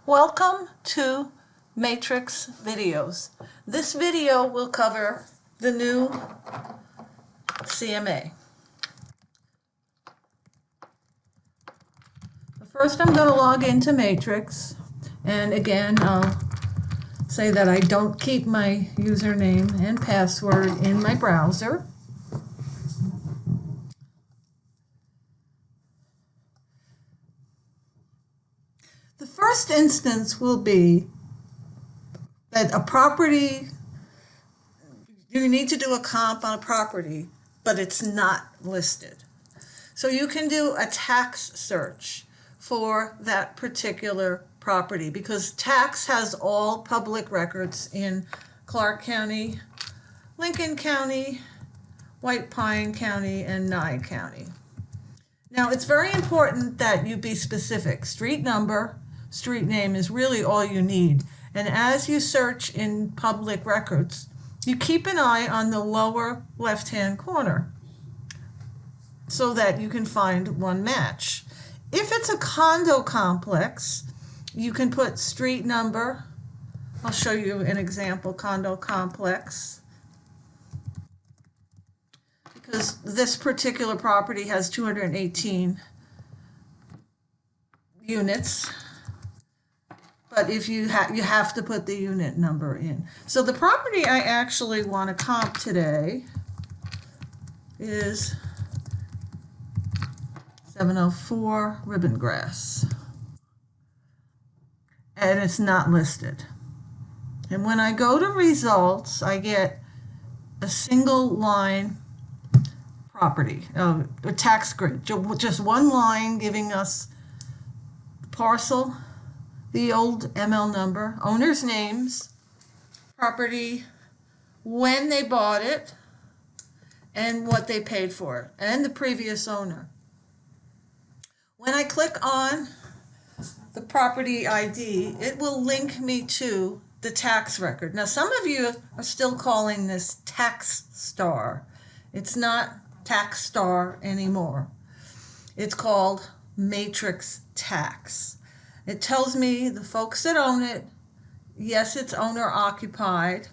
Welcome to Matrix Videos. This video will cover the new CMA. First, I'm going to log into Matrix, and again, I'll say that I don't keep my username and password in my browser. The first instance will be that a property, you need to do a comp on a property, but it's not listed. So you can do a tax search for that particular property because tax has all public records in Clark County, Lincoln County, White Pine County, and Nye County. Now, it's very important that you be specific. Street number, street name is really all you need. And as you search in public records, you keep an eye on the lower left-hand corner so that you can find one match. If it's a condo complex, you can put street number. I'll show you an example condo complex, because this particular property has 218 units. But if you have to put the unit number in. So the property I actually want to comp today is 704 Ribbongrass. And it's not listed. And when I go to results, I get a single line property, a tax grid, just one line giving us parcel, the old ML number, owner's names, property, when they bought it, and what they paid for it, and the previous owner. When I click on the property ID, it will link me to the tax record. Now, some of you are still calling this Tax Star. It's not Tax Star anymore. It's called Matrix Tax. It tells me the folks that own it, yes, it's owner occupied.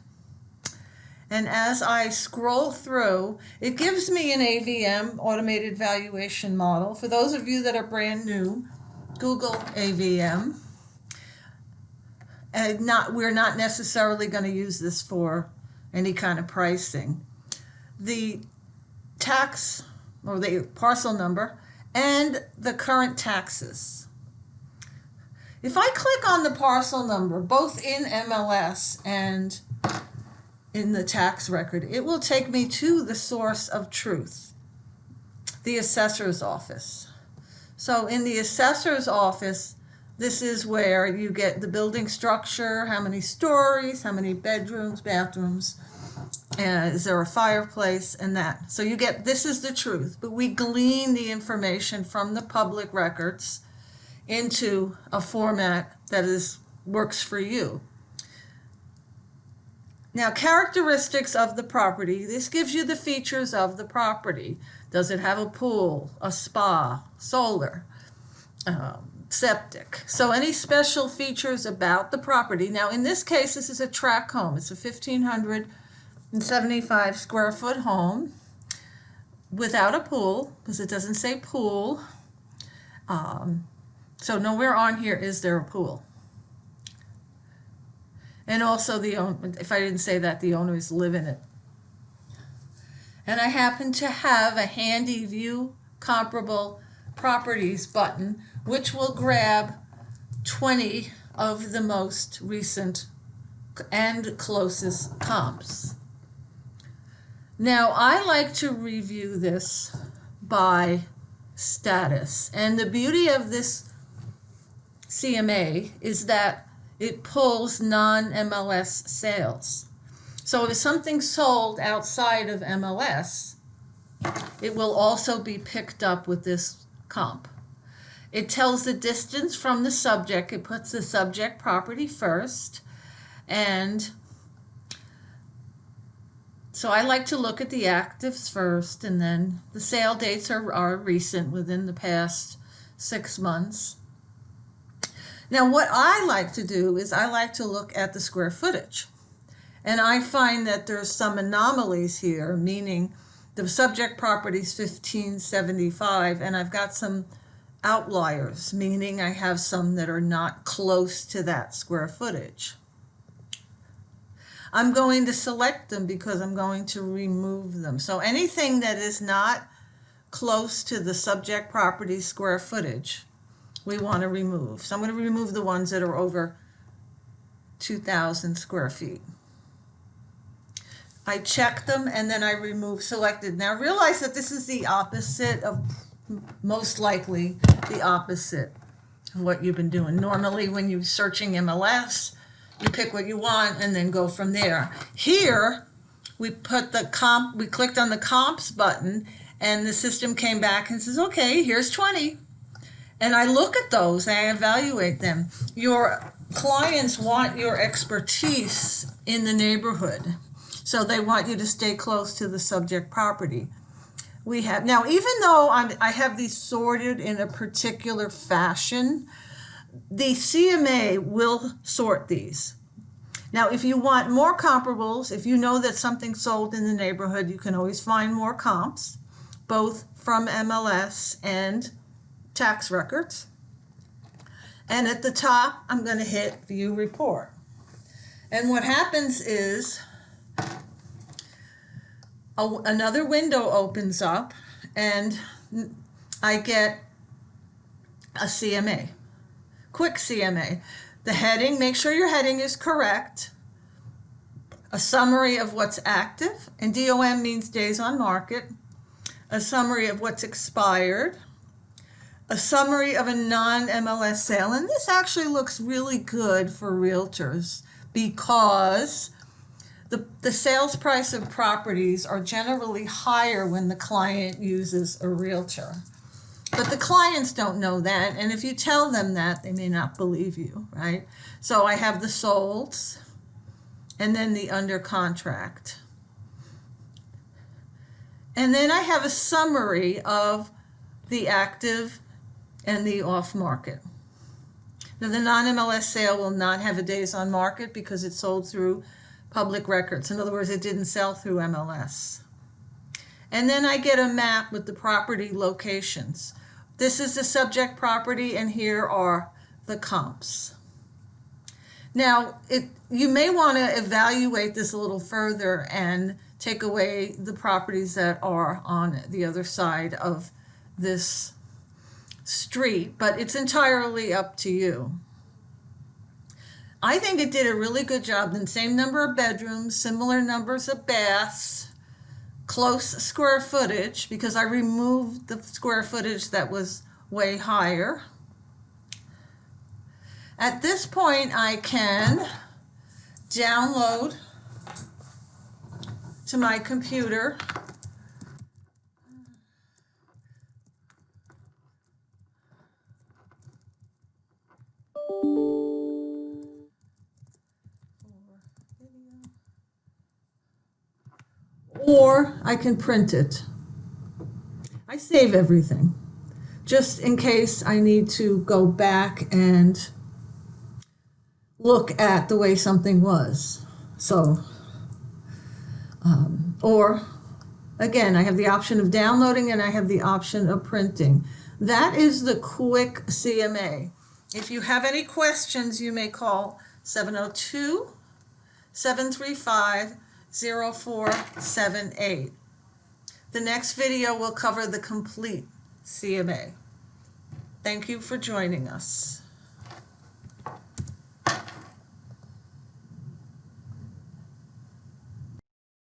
And as I scroll through, it gives me an AVM, automated valuation model. For those of you that are brand new, Google AVM. And we're not necessarily going to use this for any kind of pricing. The tax, or the parcel number, and the current taxes. If I click on the parcel number, both in MLS and in the tax record, it will take me to the source of truth, the assessor's office. So in the assessor's office, this is where you get the building structure, how many stories, how many bedrooms, bathrooms, is there a fireplace, and that. So you get, this is the truth, but we glean the information from the public records into a format that works for you. Now, characteristics of the property. This gives you the features of the property. Does it have a pool, a spa, solar, septic? So any special features about the property. Now, in this case, this is a tract home. It's a 1,575 square foot home without a pool, because it doesn't say pool. So nowhere on here is there a pool. And also, if I didn't say that, the owners live in it. And I happen to have a handy view comparable properties button, which will grab 20 of the most recent and closest comps. Now, I like to review this by status. And the beauty of this CMA is that it pulls non-MLS sales. So if something's sold outside of MLS, it will also be picked up with this comp. It tells the distance from the subject. It puts the subject property first. And so I like to look at the actives first, and then the sale dates are recent, within the past 6 months. Now, what I like to do is I like to look at the square footage. And I find that there's some anomalies here, meaning the subject property is 1575, and I've got some outliers, meaning I have some that are not close to that square footage. I'm going to select them because I'm going to remove them. So anything that is not close to the subject property square footage, we want to remove. So I'm going to remove the ones that are over 2,000 square feet. I check them and then I remove selected. Now realize that this is the opposite of, most likely the opposite of what you've been doing. Normally when you're searching MLS, you pick what you want and then go from there. Here, we put the comp, we clicked on the comps button and the system came back and says, okay, here's 20. And I look at those, I evaluate them. Your clients want your expertise in the neighborhood. So they want you to stay close to the subject property. We have, now even though I have these sorted in a particular fashion, the CMA will sort these. Now, if you want more comparables, if you know that something sold in the neighborhood, you can always find more comps, both from MLS and tax records. And at the top, I'm going to hit View Report. And what happens is another window opens up and I get a CMA. Quick CMA. The heading, make sure your heading is correct. A summary of what's active, and DOM means days on market. A summary of what's expired. A summary of a non-MLS sale. And this actually looks really good for realtors because the sales price of properties are generally higher when the client uses a realtor. But the clients don't know that, and if you tell them that, they may not believe you, right? So I have the solds, and then the under contract. And then I have a summary of the active and the off market. Now the non-MLS sale will not have a days on market because it sold through public records. In other words, it didn't sell through MLS. And then I get a map with the property locations. This is the subject property, and here are the comps. Now, you may want to evaluate this a little further and take away the properties that are on the other side of this street, but it's entirely up to you. I think it did a really good job. The same number of bedrooms, similar numbers of baths, close square footage, because I removed the square footage that was way higher. At this point, I can download to my computer or I can print it. I save everything just in case I need to go back and look at the way something was. So, or again, I have the option of downloading and I have the option of printing. That is the Quick CMA. If you have any questions, you may call 702-735-0478. The next video will cover the complete CMA. Thank you for joining us.